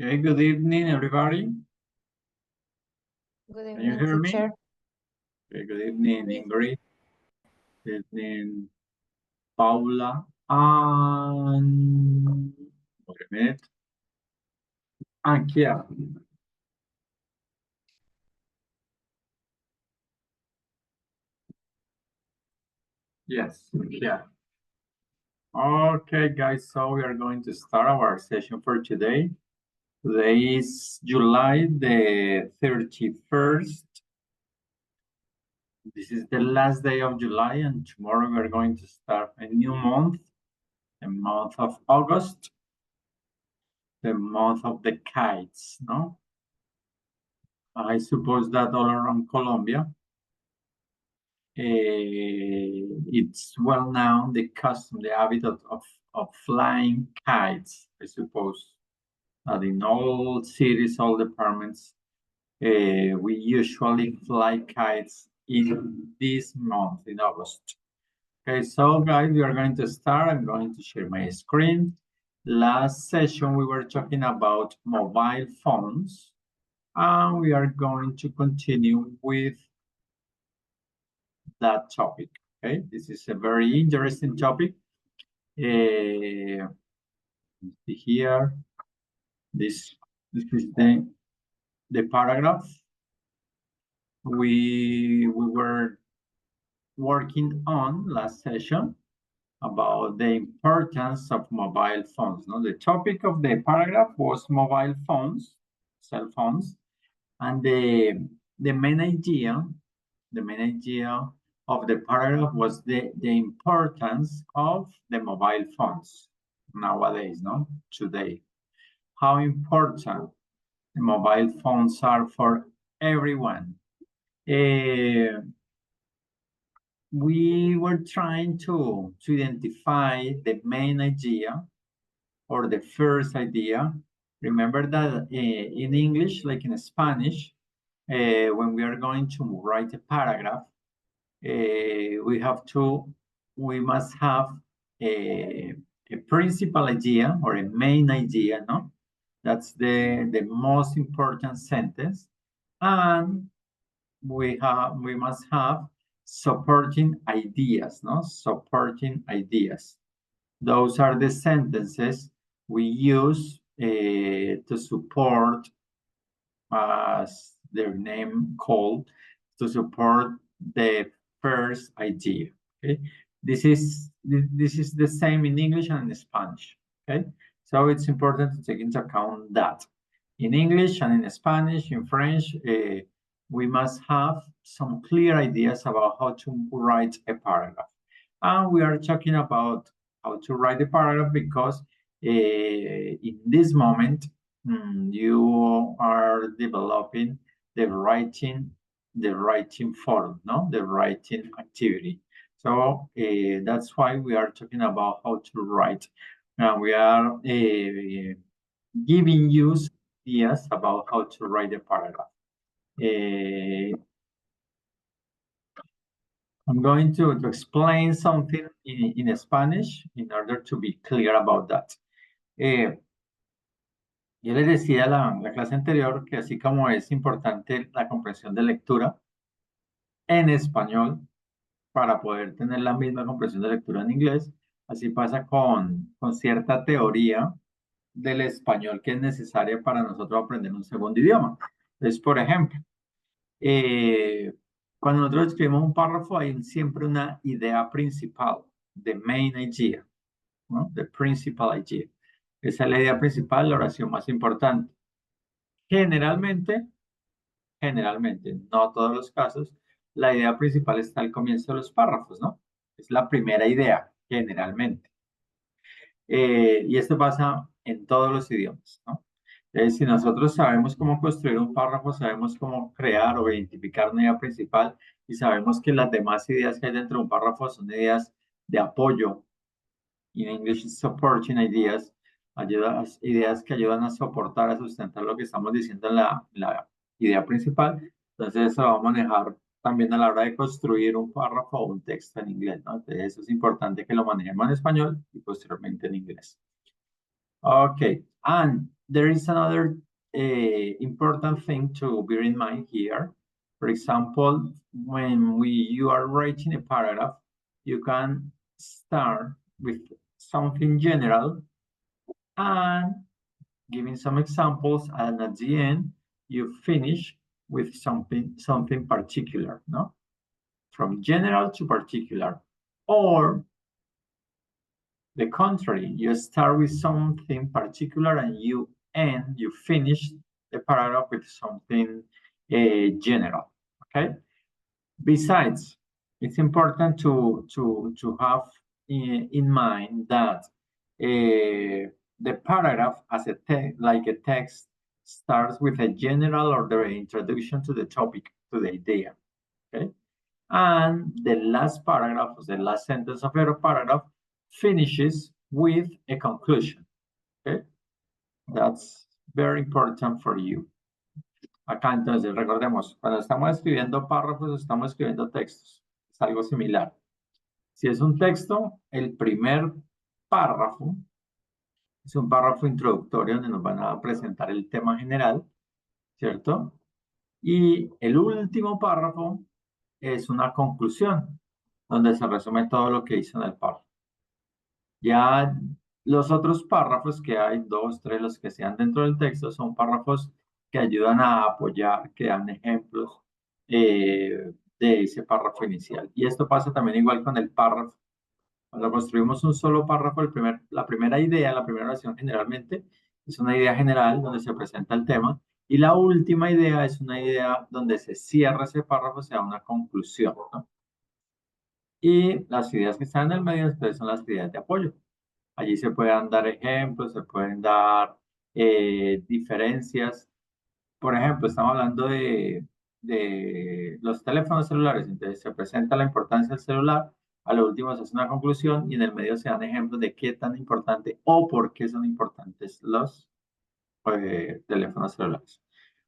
Okay, good evening, everybody. Good Can you evening, hear me? teacher. Okay, good evening, Ingrid. Good evening, Paula. And wait a minute. And Kia. Yes, yeah. Okay, guys, so we are going to start our session for today. Today is July the 31st. This is the last day of July, and tomorrow we are going to start a new month, the month of August, the month of the kites, no? I suppose that all around Colombia, it's well known, the custom, the habit of flying kites, I suppose. That in all cities, all departments, we usually fly kites in this month, in August. Okay, so guys, we are going to start. I'm going to share my screen. Last session, we were talking about mobile phones, and we are going to continue with that topic. Okay, this is a very interesting topic. See here, this is the paragraph. We were working on last session about the importance of mobile phones. No, the topic of the paragraph was mobile phones, cell phones, and the main idea of the paragraph was the importance of the mobile phones nowadays, no? Today. How important the mobile phones are for everyone. We were trying to identify the main idea or the first idea. Remember that in English, like in Spanish, when we are going to write a paragraph, we must have a principal idea or a main idea, no? That's the most important sentence. And we must have supporting ideas, no? Supporting ideas. Those are the sentences we use to support, as their name called, to support the first idea. Okay, this is the same in English and in Spanish. Okay, so it's important to take into account that in English and in Spanish, in French, we must have some clear ideas about how to write a paragraph. And we are talking about how to write a paragraph because in this moment, you are developing the writing forum, no? The writing activity. So that's why we are talking about how to write. And we are giving you ideas about how to write a paragraph. I'm going to explain something in Spanish in order to be clear about that. Yo les decía la clase anterior que así como es importante la comprensión de lectura en español para poder tener la misma comprensión de lectura en inglés, así pasa con cierta teoría del español que es necesaria para nosotros aprender un segundo idioma. Entonces, por ejemplo, cuando nosotros escribimos un párrafo hay siempre una idea principal, the main idea, ¿no? The principal idea. Esa es la idea principal, la oración más importante. Generalmente, no todos los casos, la idea principal está al comienzo de los párrafos, ¿no? Es la primera idea, generalmente. Y esto pasa en todos los idiomas, ¿no? Si nosotros sabemos cómo construir un párrafo, sabemos cómo crear o identificar una idea principal y sabemos que las demás ideas que hay dentro de un párrafo son ideas de apoyo. En English, supporting ideas, ideas que ayudan a soportar, a sustentar lo que estamos diciendo en la idea principal. Entonces, eso va a manejar también a la hora de construir un párrafo o un texto en inglés, ¿no? Entonces, eso es importante que lo manejemos en español y posteriormente en inglés. Okay, and there is another important thing to bear in mind here. For example, when you are writing a paragraph, you can start with something general and giving some examples, and at the end, you finish with something particular, no? From general to particular. Or the contrary, you start with something particular and you finish the paragraph with something general, okay? Besides, it's important to have in mind that the paragraph as a like a text starts with a general or the introduction to the topic, to the idea, okay? And the last paragraph, the last sentence of every paragraph finishes with a conclusion, okay? That's very important for you. Acá entonces, recordemos, cuando estamos escribiendo párrafos, estamos escribiendo textos. Es algo similar. Si es un texto, el primer párrafo es un párrafo introductorio donde nos van a presentar el tema general, ¿cierto? Y el último párrafo es una conclusión, donde se resume todo lo que hizo en el párrafo. Ya los otros párrafos que hay, dos, tres, los que sean dentro del texto, son párrafos que ayudan a apoyar, que dan ejemplos de ese párrafo inicial. Y esto pasa también igual con el párrafo. Cuando construimos un solo párrafo, la primera idea, la primera oración generalmente es una idea general donde se presenta el tema y la última idea es una idea donde se cierra ese párrafo, sea una conclusión, ¿no? Y las ideas que están en el medio entonces son las ideas de apoyo. Allí se pueden dar ejemplos, se pueden dar diferencias. Por ejemplo, estamos hablando de los teléfonos celulares, entonces se presenta la importancia del celular, a lo último se hace una conclusión y en el medio se dan ejemplos de qué tan importante o por qué son importantes los teléfonos celulares.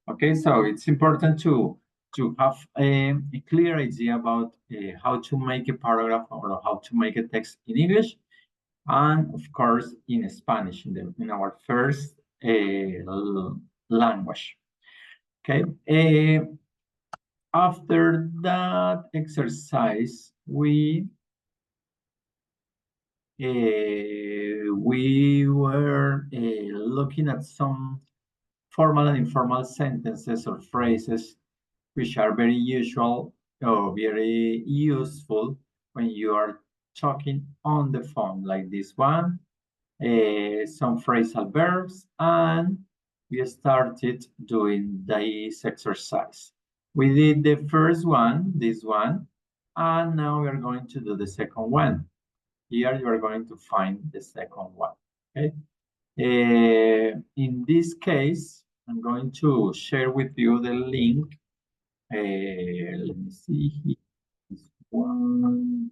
Okay, so it's important to have a clear idea about how to make a paragraph or how to make a text in English and of course in Spanish in our first language. Okay. After that exercise, we were looking at some formal and informal sentences or phrases which are very usual or very useful when you are talking on the phone, like this one, some phrasal verbs, and we started doing this exercise. We did the first one, this one, and now we are going to do the second one. Here you are going to find the second one, okay? In this case, I'm going to share with you the link. Let me see here. This one.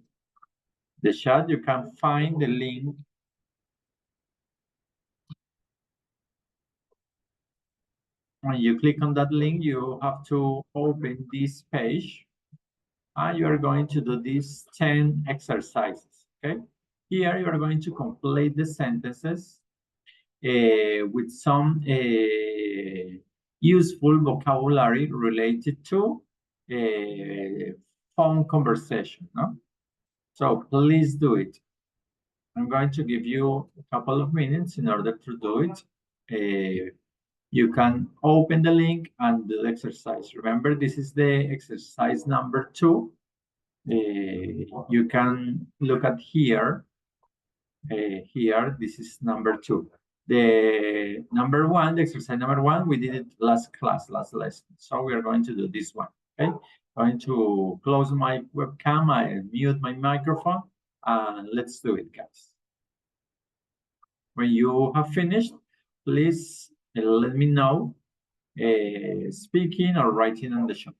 The chat, you can find the link. When you click on that link, you have to open this page and you are going to do these 10 exercises, okay? Here you are going to complete the sentences with some useful vocabulary related to phone conversation, no? So please do it. I'm going to give you a couple of minutes in order to do it. You can open the link and do the exercise. Remember, this is the exercise number 2. You can look at here. Here, this is number 2. The number 1, the exercise number 1, we did it last class, last lesson. So we are going to do this one, okay? I'm going to close my webcam, I mute my microphone, and let's do it, guys. When you have finished, please let me know speaking or writing on the chat.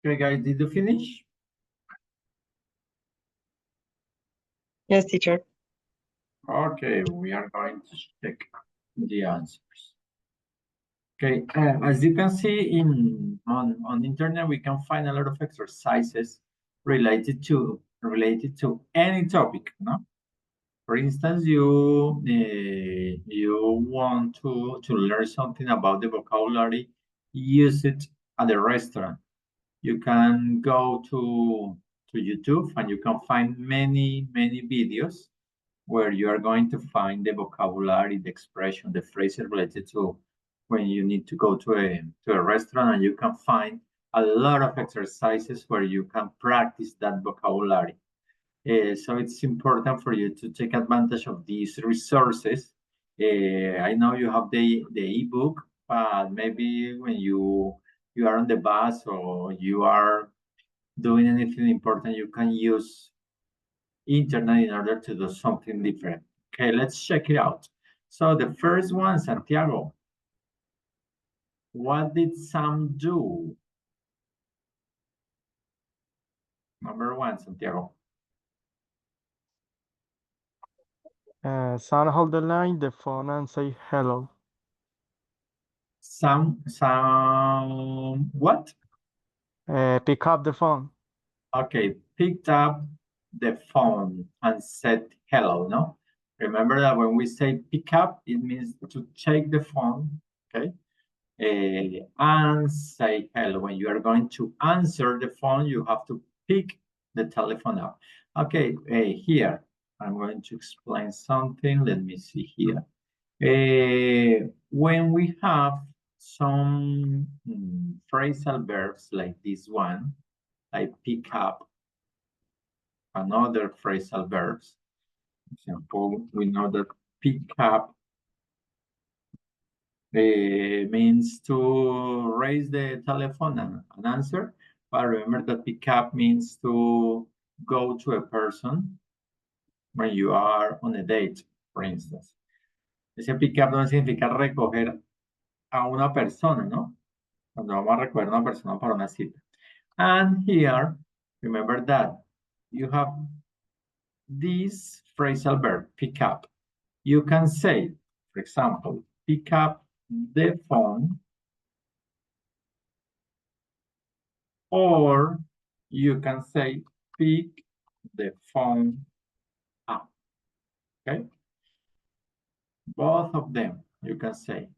Okay, guys, did you finish? Yes, teacher. Okay, we are going to check the answers. Okay, as you can see on internet, we can find a lot of exercises related to any topic, no? For instance, you want to learn something about the vocabulary, use it at the restaurant. You can go to YouTube and you can find many videos where you are going to find the vocabulary, the expression, the phrases related to when you need to go to a restaurant, and you can find a lot of exercises where you can practice that vocabulary. So it's important for you to take advantage of these resources. I know you have the ebook, but maybe when you are on the bus or you are doing anything important, you can use internet in order to do something different. Okay, let's check it out. So the first one, Santiago. What did Sam do? Number one, Santiago. Sam hold the line, the phone, and say hello. Sam, what? Pick up the phone. Okay, picked up the phone and said hello, no? Remember that when we say pick up, it means to take the phone, okay? And say hello. When you are going to answer the phone, you have to pick the telephone up. Okay, here, I'm going to explain something. Let me see here. When we have some phrasal verbs like this one, like pick up, another phrasal verbs. For example, we know that pick up means to raise the telephone and answer, but remember that pick up means to go to a person when you are on a date, for instance. Ese pick up no significa recoger a una persona, ¿no? Cuando vamos a recoger a una persona para una cita. And here, remember that you have this phrasal verb, pick up. You can say, for example, pick up the phone, or you can say pick the phone up, okay? Both of them, you can say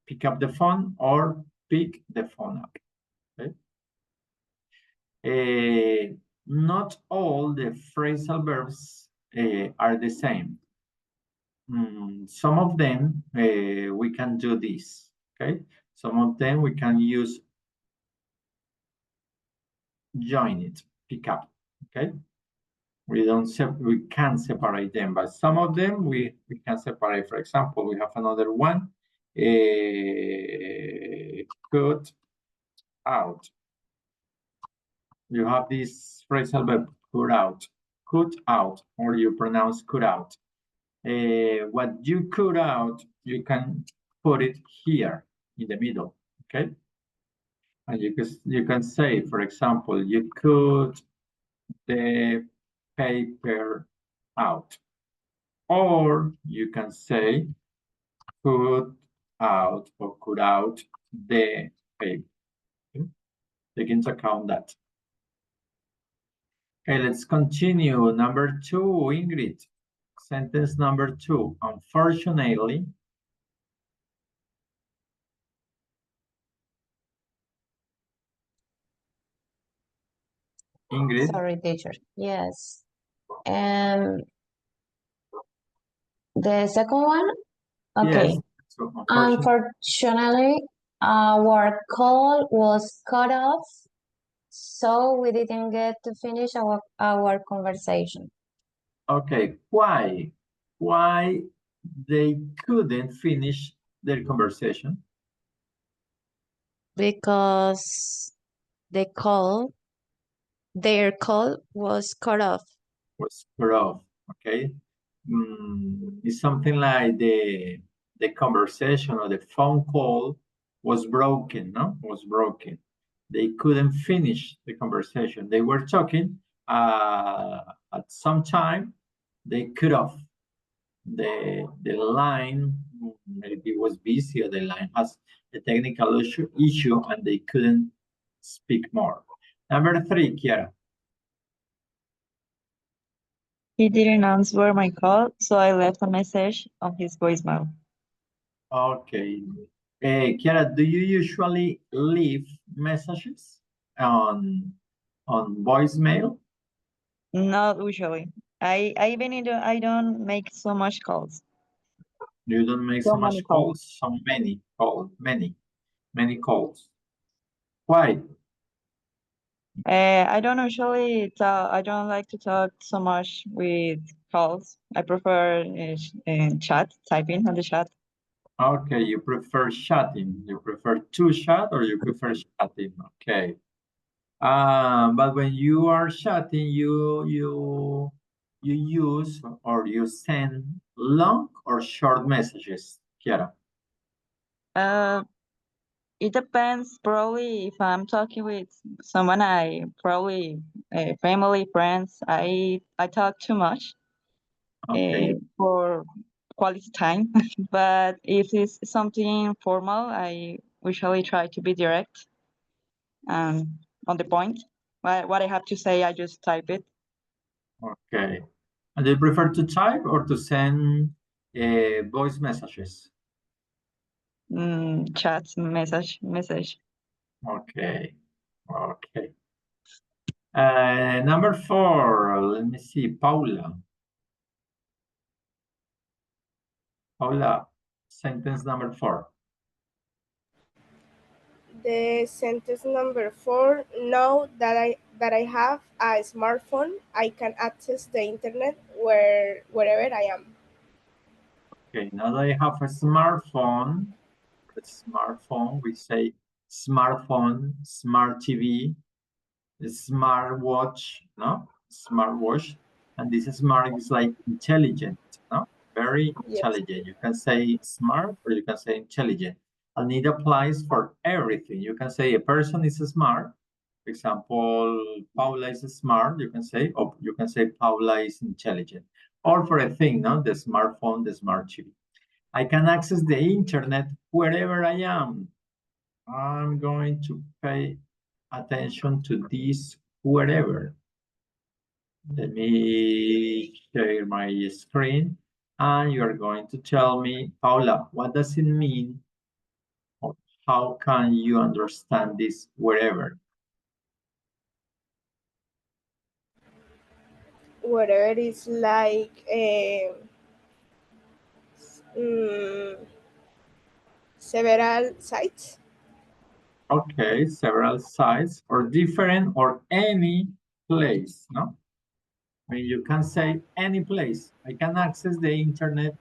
pick up the phone or pick the phone up, okay? Not all the phrasal verbs are the same. Some of them, we can do this, okay? Some of them we can use join it, pick up, okay? We can separate them, but some of them we can separate. For example, we have another one, cut out. You have this phrasal verb, cut out, or you pronounce cut out. What you cut out, you can put it here in the middle, okay? And you can say, for example, you cut the paper out. Or you can say cut out or cut out the paper. Okay? Take into account that. Okay, let's continue. Number two, Ingrid. Sentence number two. Unfortunately, Ingrid. Sorry, teacher. Yes. The second one? Okay. Yes. So Unfortunately, our call was cut off, so we didn't get to finish our conversation. Okay, why? Why they couldn't finish their conversation? Because their call was cut off. Was cut off, okay? It's something like the conversation or the phone call was broken, no? Was broken. they couldn't finish the conversation. They were talking, at some time, they cut off the line. Maybe it was busy or the line has a technical issue and they couldn't speak more. Number 3, Kiara. He didn't answer my call, so I left a message on his voicemail. Okay. Kiara, do you usually leave messages on voicemail? Not usually. I don't make so much calls. You don't make so much calls, so many calls, many calls. Why? I don't usually talk. I don't like to talk so much with calls. I prefer chat, typing on the chat. Okay, you prefer chatting. You prefer to chat or you prefer chatting? Okay. But when you are chatting, you use or you send long or short messages, Kiara? It depends. Probably if I'm talking with someone, probably family, friends, I talk too much Okay. for quality time. But if it's something formal, I usually try to be direct and on the point. What I have to say, I just type it. Okay. And do you prefer to type or to send voice messages? Chat, message. Okay. Okay. Number 4, let me see, Paula. Paula, sentence number 4. The sentence number 4, now that I have a smartphone, I can access the internet wherever I am. Okay, now that I have a smartphone, we say smartphone, smart TV, smartwatch, no? Smartwatch. And this smart is like intelligent, no? Very intelligent. You can say smart or you can say intelligent. And it applies for everything. You can say a person is smart. For example, Paula is smart, you can say, or you can say Paula is intelligent. Or for a thing, no? The smartphone, the smart TV. I can access the internet wherever I am. I'm going to pay attention to this wherever. Let me share my screen and you're going to tell me, Paula, what does it mean? Or how can you understand this wherever? Wherever is like several sites. Okay, several sites or different or any place, no? I mean, you can say any place. I can access the internet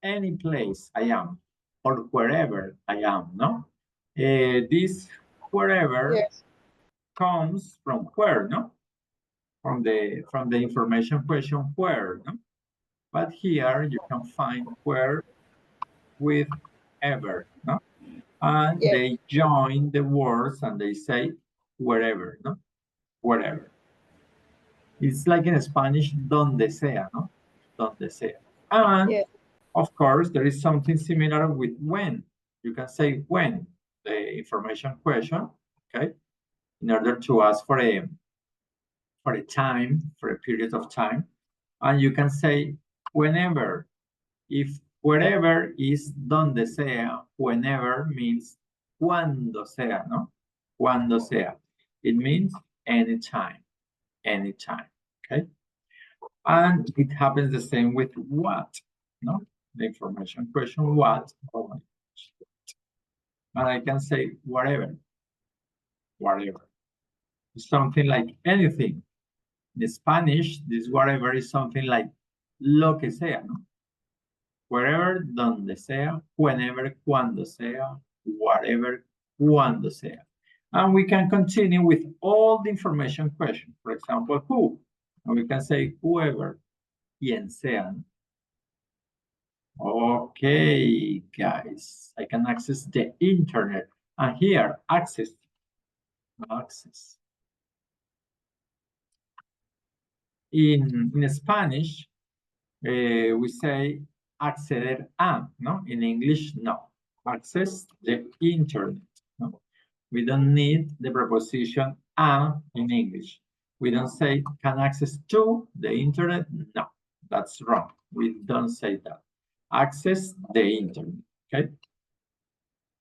any place I am or wherever I am, no? This wherever comes from where, no? From the information question where, no? But here you can find where with ever, no? And they join the words and they say wherever, no? Wherever. It's like in Spanish, donde sea, no? Donde sea. And of course, there is something similar with when. You can say when, the information question, okay? In order to ask for a time, for a period of time. And you can say whenever. If wherever is donde sea, whenever means cuando sea, no? Cuando sea. It means anytime, okay? And it happens the same with what, no? The information question, what? Oh my gosh. And I can say whatever. Something like anything. In Spanish, this whatever is something like lo que sea, no? Wherever, donde sea, whenever, cuando sea, whatever, cuando sea. And we can continue with all the information questions. For example, who? And we can say whoever, quien sea. Okay, guys, I can access the internet. And here, access. Access. In Spanish, we say acceder a, no? In English, no. Access the internet, no? We don't need the preposition a in English. We don't say can access to the internet. No, that's wrong. We don't say that. Access the internet, okay?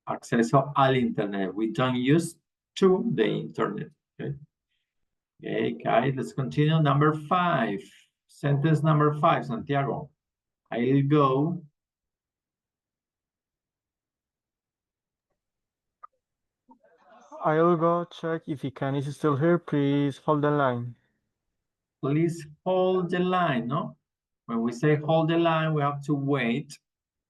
Acceso al internet. We don't use to the internet, okay? Okay, guys, let's continue. Number 5. Sentence number 5, Santiago. I'll go. I'll go check if Ikan is still here. Please hold the line. Please hold the line, no? When we say hold the line, we have to wait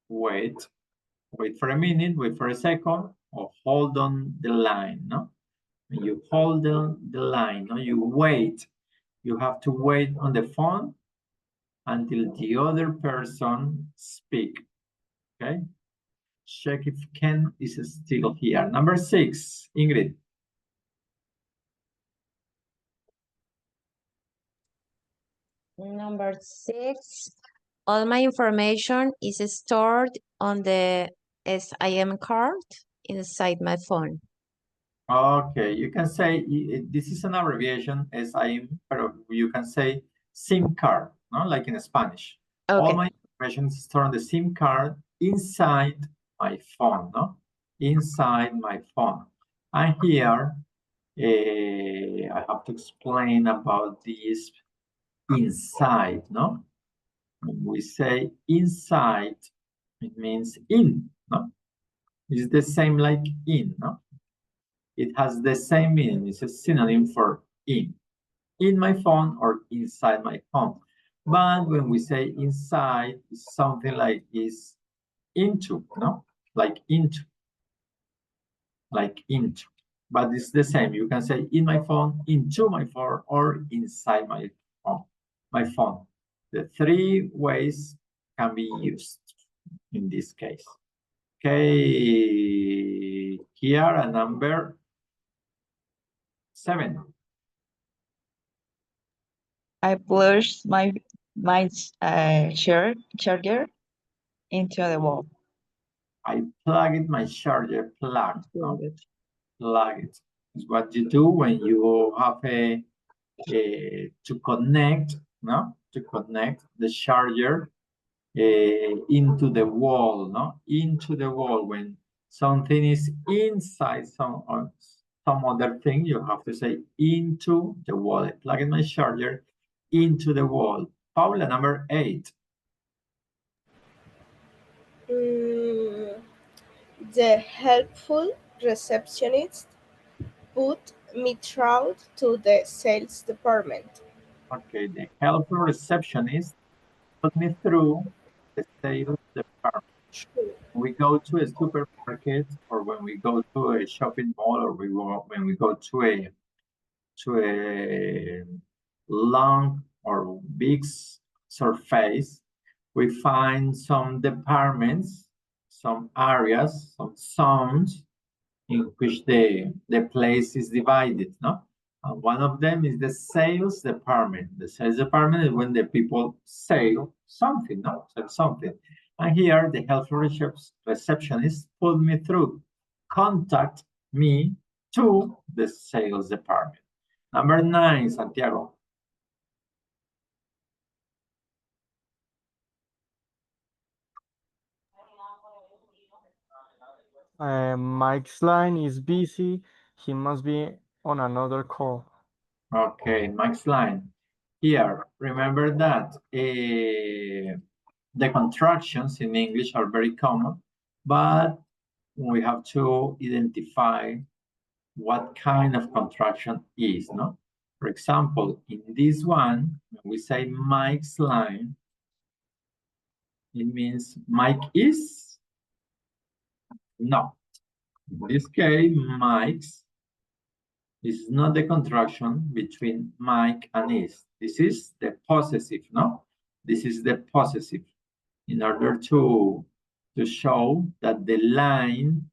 for a minute, wait for a second, or hold on the line, no? When you hold the line, no? You wait. You have to wait on the phone until the other person speak, okay? Check if Ken is still here. Number 6, Ingrid. Number 6, all my information is stored on the SIM card inside my phone. Okay, you can say, this is an abbreviation, SIM, but you can say SIM card, no? Like in Spanish. All Okay. my information is stored on the SIM card inside my phone, no? Inside my phone. And here, I have to explain about this inside, no? When we say inside, it means in, no? It's the same like in, no? It has the same meaning. It's a synonym for in my phone or inside my phone. But when we say inside, it's something like is into, no? Like into. But it's the same. You can say in my phone, into my phone, or inside my phone. The 3 ways can be used in this case. Okay, here a number 7. I plunged my charger into the wall. I plugged my charger, plug it. It's what you do when you have to connect, no? To connect the charger into the wall, no? Into the wall. When something is inside some other thing, you have to say into the wall. I plugged my charger into the wall. Paula, number 8. The helpful receptionist put me through to the sales department. Okay, the helpful receptionist put me through the sales department. We go to a supermarket, or when we go to a shopping mall, or when we go to a long or big surface, we find some departments, some areas, some zones in which the place is divided, no? And one of them is the sales department. The sales department is when the people sell something, no? Sell something. And here, the helpful receptionist put me through, contact me to the sales department. Number 9, Santiago. Mike's line is busy. He must be on another call. Okay, Mike's line. Here, remember that the contractions in English are very common, but we have to identify what kind of contraction is, no? For example, in this one, when we say Mike's line, it means Mike is? No. In this case, Mike's is not the contraction between Mike and is. This is the possessive, no? This is the possessive. In order to show that the line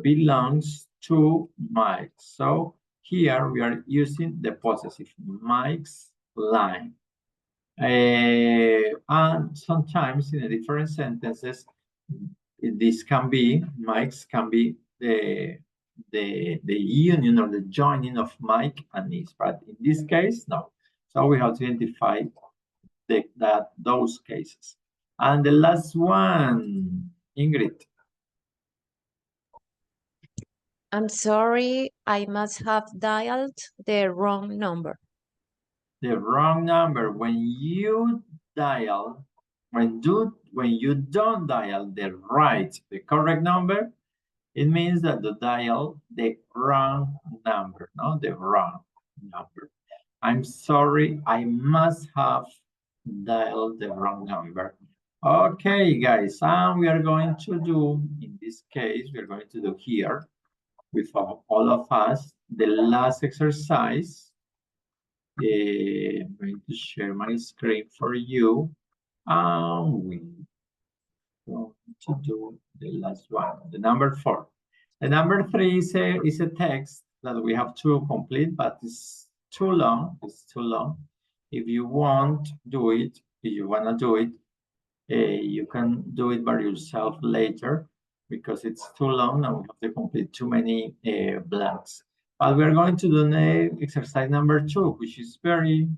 belongs to Mike. So here we are using the possessive, Mike's line. And sometimes in the different sentences, this can be, Mike's can be the union or the joining of Mike and his, but in this case, no. So we have to identify those cases. And the last one, Ingrid. I'm sorry, I must have dialed the wrong number. The wrong number. When you dial, when you don't dial the correct number, it means that you dial the wrong number, no, the wrong number. I'm sorry, I must have dialed the wrong number. Okay, guys, and we are going to do, in this case, we're going to do here with all of us, the last exercise. I'm going to share my screen for you. And we're going to do the last one, the number 4. The number 3 is a text that we have to complete, but it's too long. It's too long. If you want to do it, if you want to do it, you can do it by yourself later because it's too long and we have to complete too many blanks. But we're going to do exercise number 2, which is very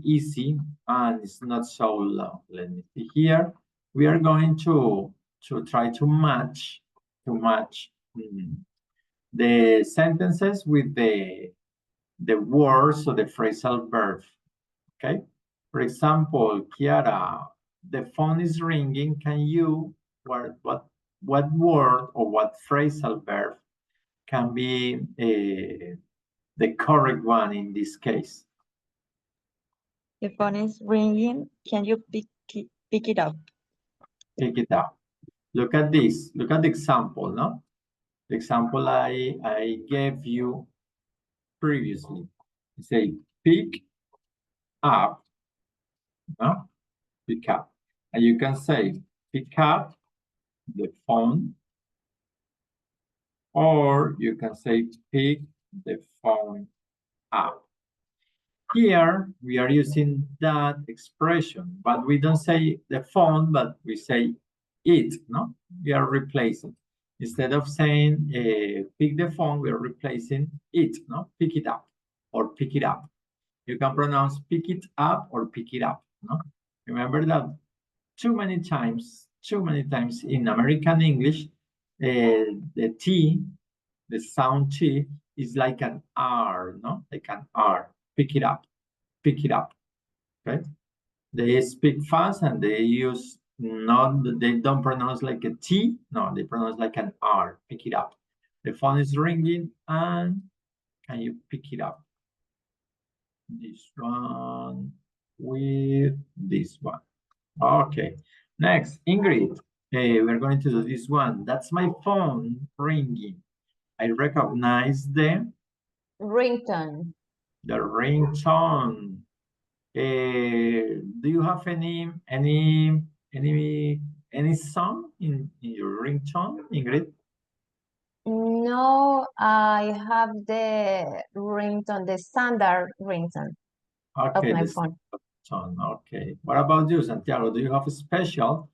easy and it's not so long. Let me see here. We are going to try to match the sentences with the words or the phrasal verb. Okay. For example, Kiara, the phone is ringing. Can you, what word or what phrasal verb can be the correct one in this case? The phone is ringing. Can you pick it up? Pick it up. Look at this. Look at the example, no? The example I gave you previously. Say, pick up, no? Pick up. And you can say, pick up the phone, or you can say, pick the phone up. Here, we are using that expression, but we don't say the phone, but we say it, no? We are replacing. Instead of saying pick the phone, we are replacing it, no? Pick it up or pick it up. You can pronounce pick it up or pick it up, no? Remember that too many times in American English, the T, the sound T is like an R, no? Like an R. Pick it up, okay? They speak fast and they use they don't pronounce like a T, no, they pronounce like an R, pick it up. The phone is ringing and can you pick it up? This one with this one. Okay, next, Ingrid. We're going to do this one. That's my phone ringing. I recognize the Ringtone. the ringtone. Do you have any song in your ringtone, Ingrid? No, I have the ringtone, the standard ringtone of Okay, my the phone. ringtone. Okay. What about you, Santiago? Do you have a special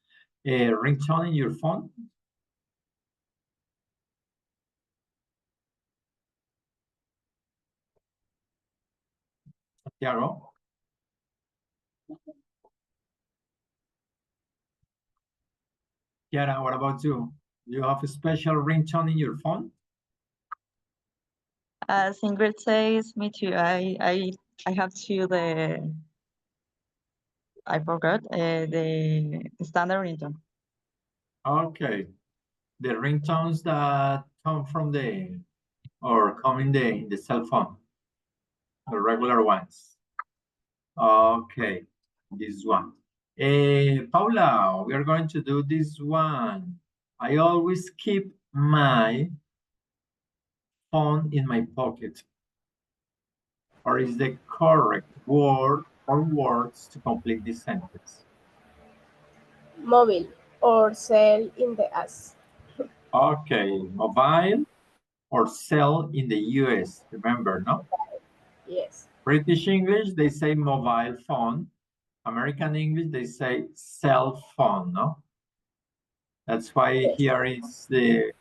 ringtone in your phone? Santiago? Kiara, what about you? Do you have a special ringtone in your phone? As Ingrid says, me too. I have to I forgot the standard ringtone. Okay. The ringtones that come from come in the cell phone, the regular ones. Okay, this one. Paula, we are going to do this one. I always keep my phone in my pocket. Or is the correct word or words to complete this sentence? Mobile or cell in the ass. Okay, mobile or cell in the US, remember, no? Yes. British English, they say mobile phone. American English, they say cell phone, no? That's why Yes. here is the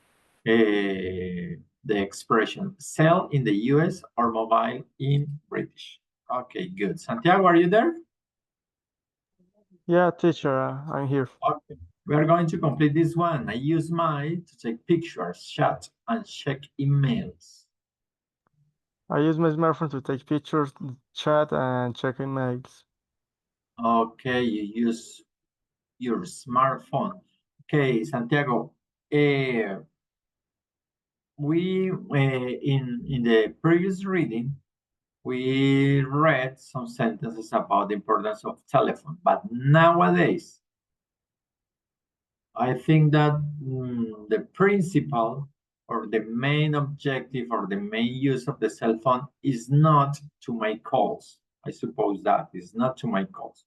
expression cell in the US or mobile in British. Okay, good. Santiago, are you there? Yeah, teacher, I'm here. Okay. We are going to complete this one. I use my to take pictures, chat, and check emails. I use my smartphone to take pictures, chat, and check emails. Okay, you use your smartphone. Okay, Santiago, we in the previous reading, we read some sentences about the importance of telephone, but nowadays, I think that the principal or the main objective or the main use of the cell phone is not to make calls. I suppose that is not to make calls.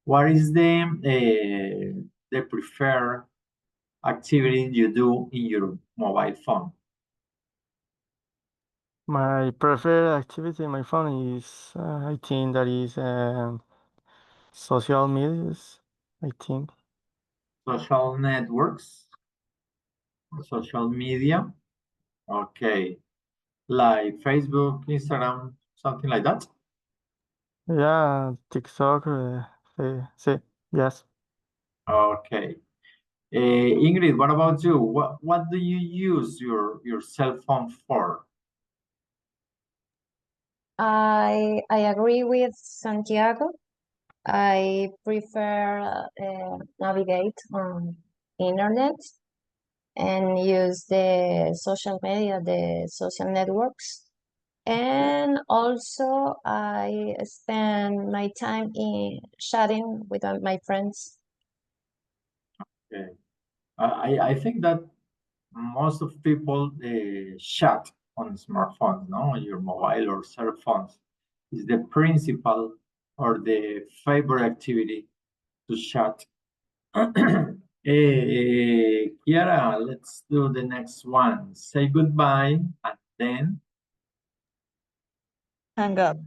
What is the preferred activity you do in your mobile phone? My preferred activity in my phone is, I think that is social medias, I think. Social networks, social media. Okay, like Facebook, Instagram, something like that. Yeah, TikTok, sí, yes. Okay. Ingrid, what about you? What do you use your cell phone for? I agree with Santiago. I prefer navigate on internet and use the social media, the social networks. And also I spend my time in chatting with my friends. Okay. I think that most of people chat on smartphones, no, on your mobile or cell phones. Is the principal or the favorite activity to chat. Kiara, let's do the next one. Say goodbye and then Hang up.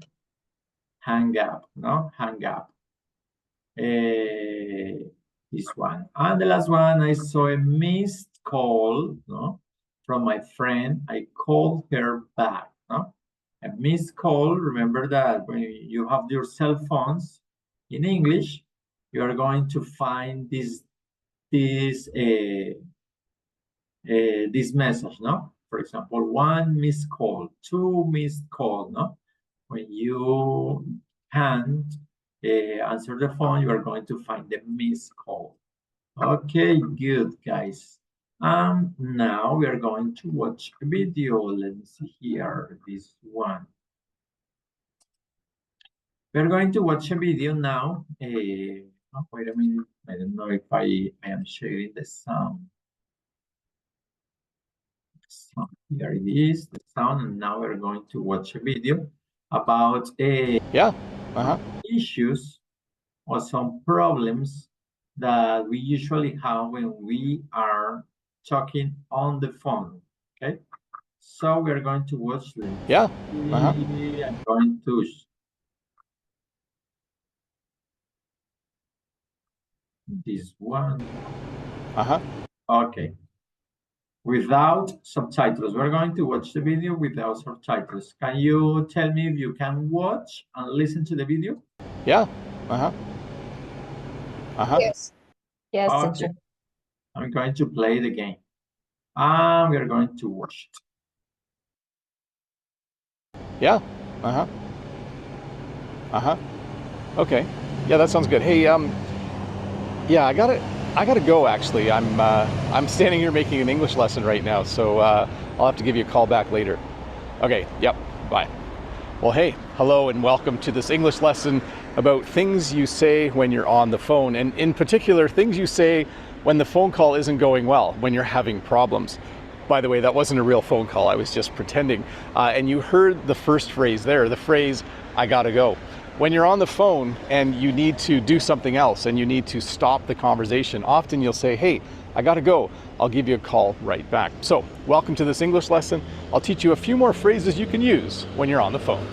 hang up, no? Hang up. This one. And the last one, I saw a missed call, no? From my friend. I called her back, no? A missed call, remember that when you have your cell phones in English, you are going to find this message, no? For example, 1 missed call, 2 missed call, no? When you can't answer the phone, you are going to find the missed call. Okay, good, guys. Now we are going to watch a video. Let me see here, this one. We're going to watch a video now. Oh, wait a minute. I don't know if I am sharing the sound. So here it is, the sound, and now we're going to watch a video about issues or some problems that we usually have when we are talking on the phone. Okay, so we're going to watch this. I'm going to this one. Okay. Without subtitles. We're going to watch the video without subtitles. Can you tell me if you can watch and listen to the video? Yes. Yes, Okay. teacher. I'm going to play the game. And we're going to watch it. Okay. Yeah, that sounds good. Hey, yeah, I gotta go actually. I'm standing here making an English lesson right now, so I'll have to give you a call back later. Okay, yep, bye. Well, hey, hello and welcome to this English lesson about things you say when you're on the phone, and in particular, things you say when the phone call isn't going well, when you're having problems. By the way, that wasn't a real phone call, I was just pretending. And you heard the first phrase there, the phrase, I gotta go. When you're on the phone and you need to do something else and you need to stop the conversation, often you'll say, hey, I gotta go. I'll give you a call right back. So, welcome to this English lesson. I'll teach you a few more phrases you can use when you're on the phone.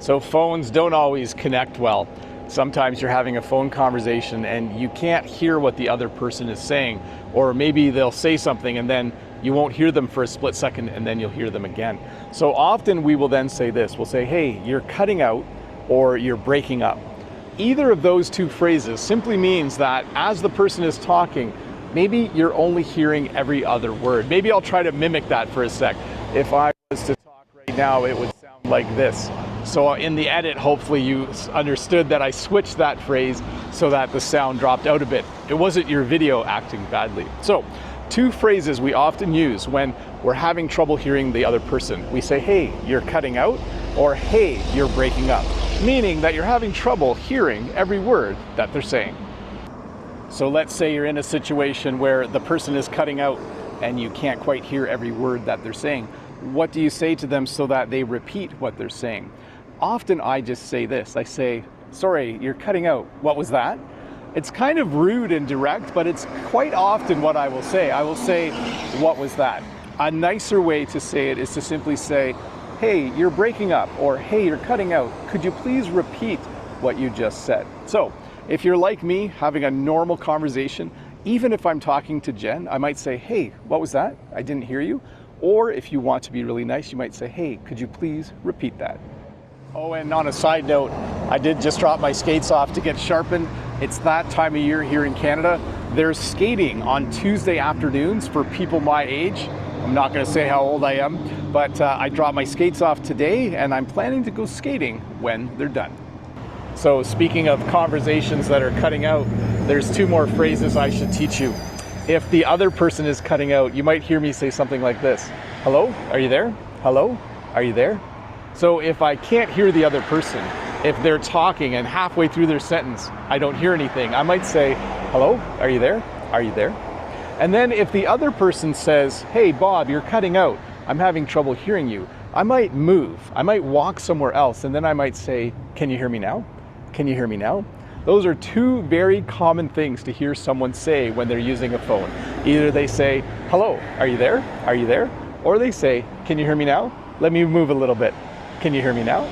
So phones don't always connect well. Sometimes you're having a phone conversation and you can't hear what the other person is saying, or maybe they'll say something and then you won't hear them for a split second and then you'll hear them again. So often we will then say this, we'll say, hey, you're cutting out or you're breaking up. Either of those two phrases simply means that as the person is talking, maybe you're only hearing every other word. Maybe I'll try to mimic that for a sec. If I was to talk right now, it would sound like this. So in the edit, hopefully you understood that I switched that phrase so that the sound dropped out a bit. It wasn't your video acting badly. So, two phrases we often use when we're having trouble hearing the other person. We say, hey, you're cutting out, or hey, you're breaking up, meaning that you're having trouble hearing every word that they're saying. So let's say you're in a situation where the person is cutting out and you can't quite hear every word that they're saying. What do you say to them so that they repeat what they're saying? Often I just say this, I say, sorry, you're cutting out. What was that? It's kind of rude and direct, but it's quite often what I will say. I will say, what was that? A nicer way to say it is to simply say, hey, you're breaking up, or hey, you're cutting out. Could you please repeat what you just said? So if you're like me, having a normal conversation, even if I'm talking to Jen, I might say, hey, what was that? I didn't hear you. Or if you want to be really nice, you might say, hey, could you please repeat that? Oh, and on a side note, I did just drop my skates off to get sharpened. It's that time of year here in Canada. There's skating on Tuesday afternoons for people my age. I'm not going to say how old I am, but I dropped my skates off today and I'm planning to go skating when they're done. So speaking of conversations that are cutting out, there's two more phrases I should teach you. If the other person is cutting out, you might hear me say something like this. Hello, are you there? Hello, are you there? So if I can't hear the other person, if they're talking and halfway through their sentence, I don't hear anything, I might say, hello, are you there? Are you there? And then if the other person says, hey, Bob, you're cutting out, I'm having trouble hearing you, I might move, I might walk somewhere else, and then I might say, can you hear me now? Can you hear me now? Those are two very common things to hear someone say when they're using a phone. Either they say, hello, are you there? Are you there? Or they say, can you hear me now? Let me move a little bit. Can you hear me now?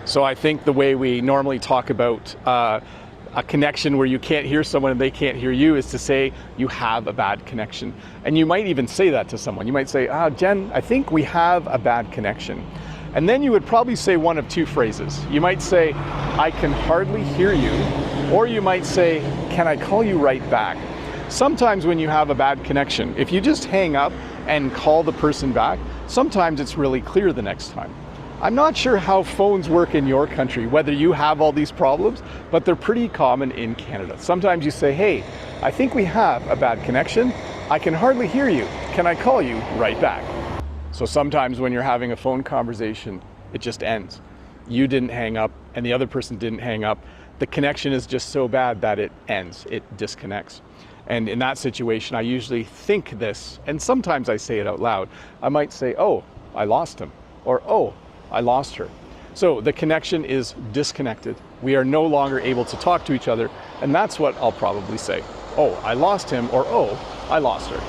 So I think the way we normally talk about a connection where you can't hear someone and they can't hear you is to say you have a bad connection. And you might even say that to someone. You might say, Jen, I think we have a bad connection. And then you would probably say one of two phrases. You might say, I can hardly hear you. Or you might say, can I call you right back? Sometimes when you have a bad connection, if you just hang up and call the person back, sometimes it's really clear the next time. I'm not sure how phones work in your country, whether you have all these problems, but they're pretty common in Canada. Sometimes you say, hey, I think we have a bad connection. I can hardly hear you. Can I call you right back? So sometimes when you're having a phone conversation, it just ends. You didn't hang up and the other person didn't hang up. The connection is just so bad that it ends, it disconnects. And in that situation, I usually think this, and sometimes I say it out loud. I might say, oh, I lost him, or oh, I lost her. So the connection is disconnected. We are no longer able to talk to each other, and that's what I'll probably say. Oh, I lost him, or oh, I lost her.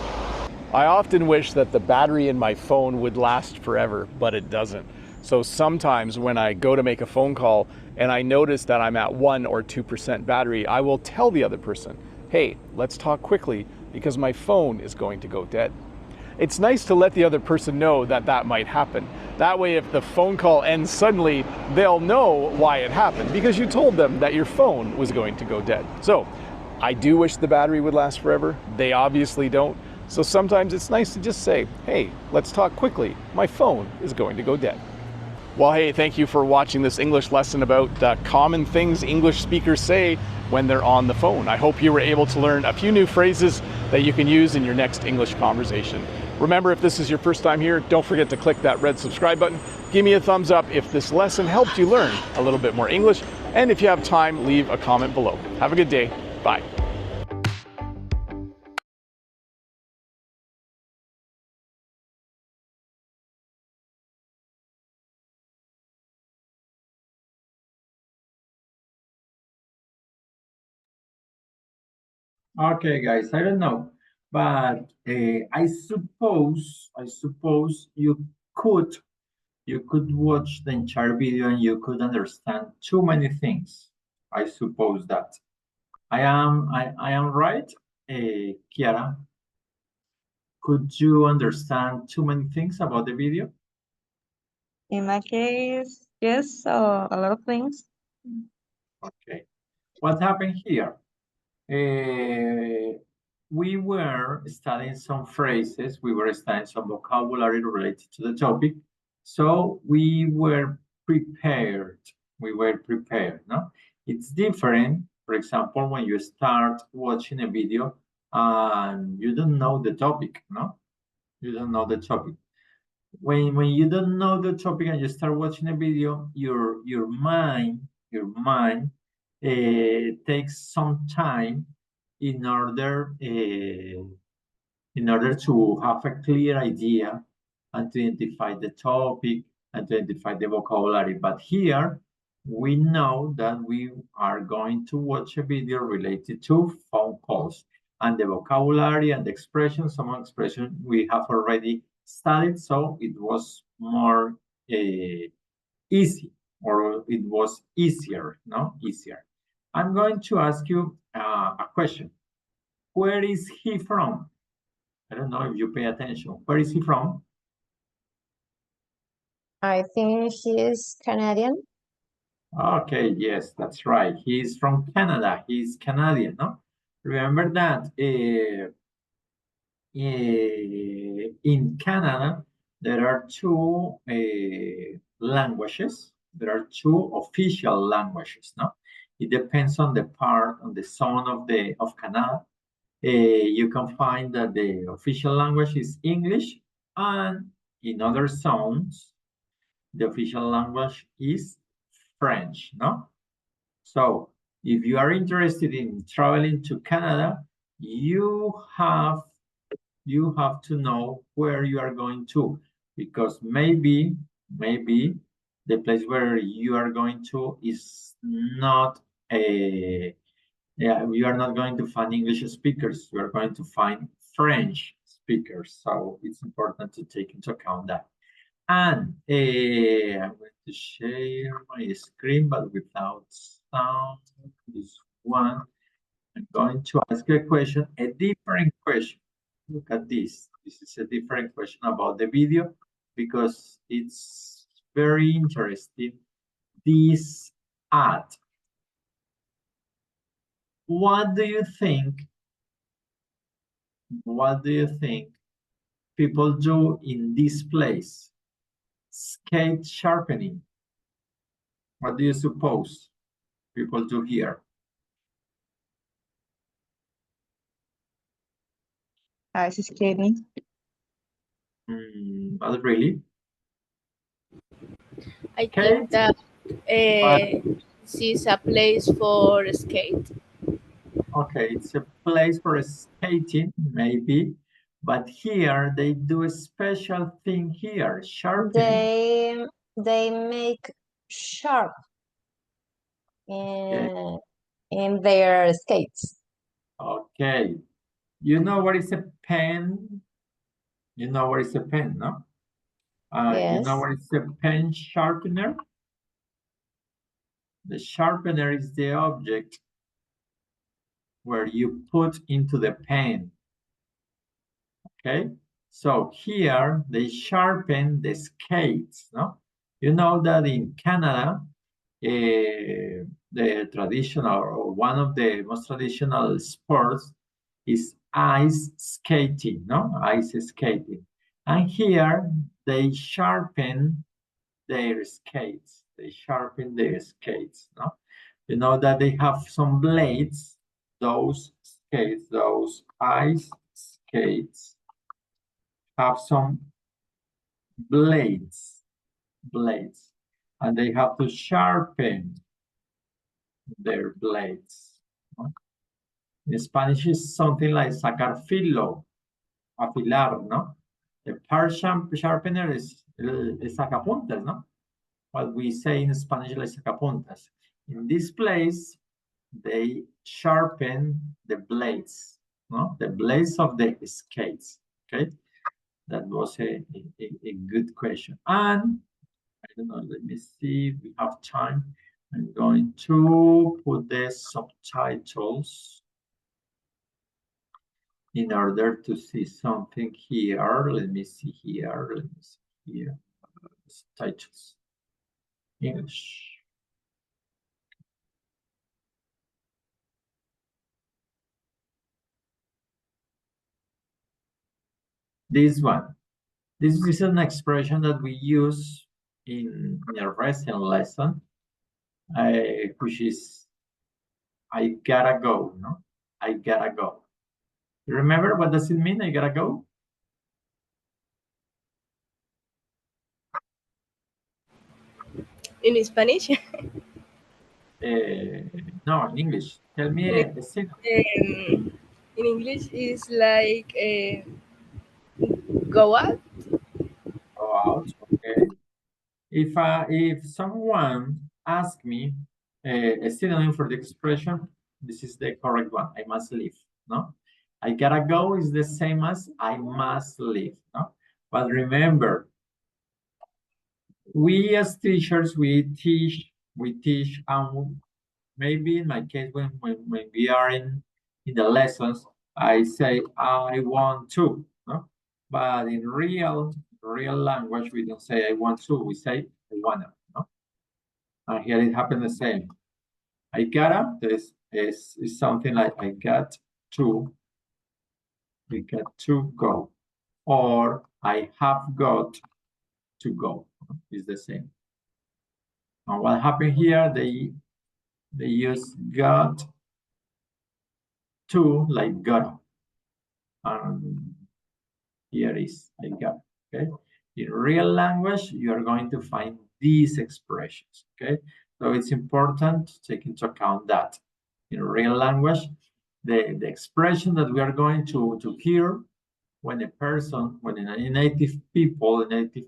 I often wish that the battery in my phone would last forever, but it doesn't. So sometimes when I go to make a phone call and I notice that I'm at 1 or 2% battery, I will tell the other person, hey, let's talk quickly because my phone is going to go dead. It's nice to let the other person know that that might happen. That way, if the phone call ends suddenly, they'll know why it happened because you told them that your phone was going to go dead. So I do wish the battery would last forever. They obviously don't. So sometimes it's nice to just say, hey, let's talk quickly. My phone is going to go dead. Well, hey, thank you for watching this English lesson about common things English speakers say when they're on the phone. I hope you were able to learn a few new phrases that you can use in your next English conversation. Remember, if this is your first time here, don't forget to click that red subscribe button. Give me a thumbs up if this lesson helped you learn a little bit more English. And if you have time, leave a comment below. Have a good day. Bye. Okay, guys, I don't know, but I suppose you could watch the entire video and you could understand too many things. I suppose that I am right, Kiara. Could you understand too many things about the video? In my case, yes, a lot of things. Okay. What happened here? We were studying some phrases, we were studying some vocabulary related to the topic. So we were prepared. No? It's different, for example, when you start watching a video and you don't know the topic, no? You don't know the topic. When you don't know the topic and you start watching a video, your mind takes some time in order to have a clear idea and to identify the topic and to identify the vocabulary. But here we know that we are going to watch a video related to phone calls, and the vocabulary and the expressions, some expression we have already studied, so it was more easy, or it was easier, no? Easier. I'm going to ask you a question. Where is he from? I don't know if you pay attention. Where is he from? I think he is Canadian. Okay, yes, that's right. He's from Canada. He's Canadian, no? Remember that in Canada, there are two languages. There are two official languages, no? It depends on the part, on the zone of Canada. You can find that the official language is English, and in other zones, the official language is French, no? So if you are interested in traveling to Canada, you have to know where you are going to, because maybe the place where you are going to is not you are not going to find English speakers. You are going to find French speakers. So it's important to take into account that. And I'm going to share my screen, but without sound. This one. I'm going to ask you a question, a different question. Look at this. This is a different question about the video because it's very interesting. This ad. What do you think? What do you think people do in this place? Skate sharpening. What do you suppose people do here? Ice skating. Not really. I Okay. think that this is a place for skate. Okay, it's a place for skating, maybe, but here they do a special thing here, sharpening. They make sharp in their skates. Okay, you know what is a pen? You know what is a pen, no? You know Yes. what is a pen sharpener? The sharpener is the object where you put into the pen. Okay, so here they sharpen the skates, no? You know that in Canada, the traditional, or one of the most traditional sports is ice skating, no? Ice skating. And here they sharpen their skates. They sharpen their skates, no? You know that they have some blades, those skates, those ice skates have some blades, and they have to sharpen their blades. ¿No? In Spanish, is something like sacar filo, afilar, ¿no? The part sharpener is el sacapuntas, ¿no? What we say in Spanish, like sacapuntas. In this place, they sharpen the blades, no? The blades of the skates, okay? That was a good question. And I don't know, let me see if we have time. I'm going to put the subtitles in order to see something here. Let me see here, let me see here. Subtitles, English. This one. This is an expression that we use in a recent lesson, which is, I gotta go, no? I gotta go. You remember what does it mean, I gotta go? In Spanish, No, in English. Tell me a synonym. in English is like go out. Go out, okay. If someone asks me a synonym for the expression, this is the correct one. I must leave, no? I gotta go is the same as I must leave, no? But remember, we as teachers, we teach, maybe in my case, when we are in the lessons, I say, I want to, no? But in real language, we don't say I want to, we say I wanna, no? And here it happened the same. I gotta, this is something like I got to go, or I have got to go, is the same. And what happened here, they use got to like gotta. And here is I got, okay? In real language, you are going to find these expressions, okay? So it's important to take into account that in real language, the expression that we are going to hear when a native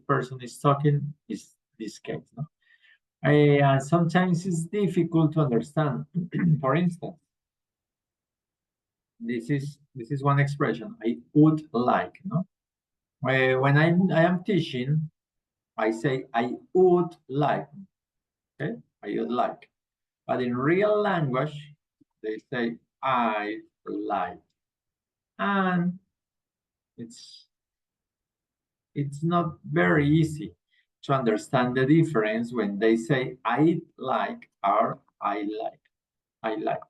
person is talking is this case, no? Sometimes it's difficult to understand. For instance, this is one expression, I would like, no? When I am teaching, I say I would like, okay? I would like. But in real language, they say I like. And it's not very easy to understand the difference when they say I like or I like. I like.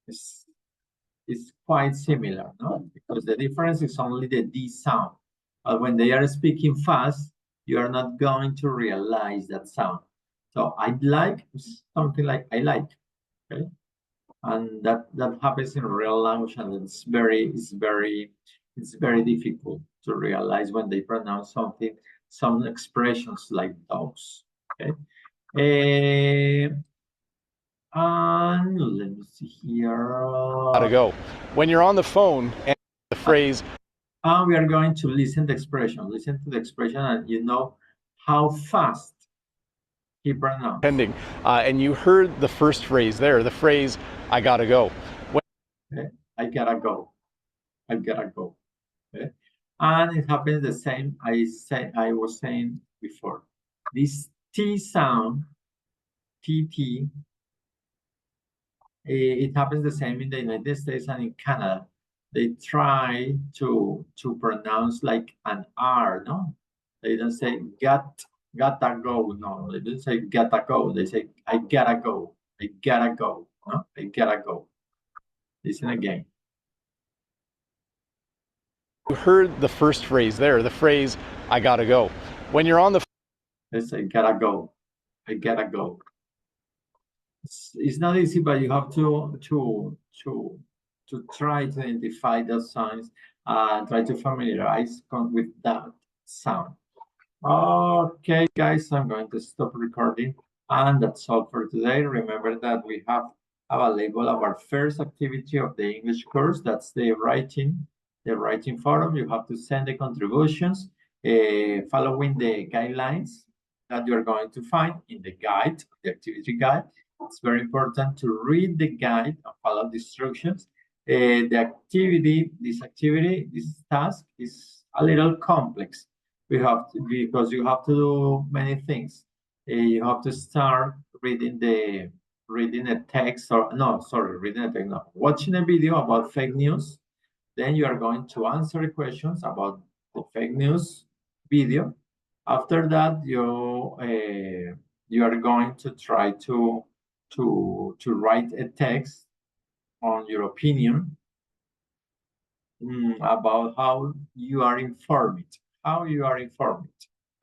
It's quite similar, no? Because the difference is only the D sound. But when they are speaking fast, you are not going to realize that sound. So I like is something like I like, okay? And that happens in real language, and it's very difficult to realize when they pronounce something, some expressions like those, okay? And let me see here. Gotta go. When you're on the phone and the phrase, we are going to listen to the expression, and you know how fast he pronounced. pending, and you heard the first phrase there, the phrase, I gotta go. Okay? I gotta go. I gotta go. Okay? And it happens the same I was saying before. This T sound, TT, it happens the same in the United States and in Canada. They try to pronounce like an R, no? They don't say gotta go, no. They don't say gotta go. They say I gotta go. I gotta go. No? I gotta go. Listen again. You heard the first phrase there, the phrase, I gotta go. When you're on the They say gotta go. I gotta go. It's not easy, but you have to try to identify those signs and try to familiarize with that sound. Okay, guys, I'm going to stop recording, and that's all for today. Remember that we have available our first activity of the English course. That's the writing forum. You have to send the contributions following the guidelines that you're going to find in the guide, the activity guide. It's very important to read the guide and follow the instructions. This task is a little complex. Because you have to do many things. You have to start reading a text watching a video about fake news. Then you are going to answer the questions about the fake news video. After that, you are going to try to write a text on your opinion about how you are informed.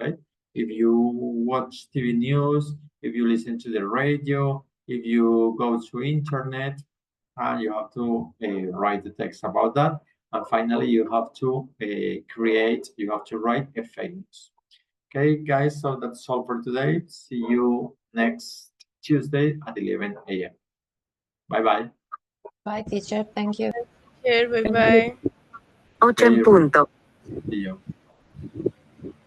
Okay? If you watch TV news, if you listen to the radio, if you go to internet, and you have to write the text about that. And finally, you have to write a fake news. Okay, guys, so that's all for today. See you next Tuesday at 11 a.m. Bye-bye. Bye, teacher. Thank you. Here, bye bye. 8 en punto. See you.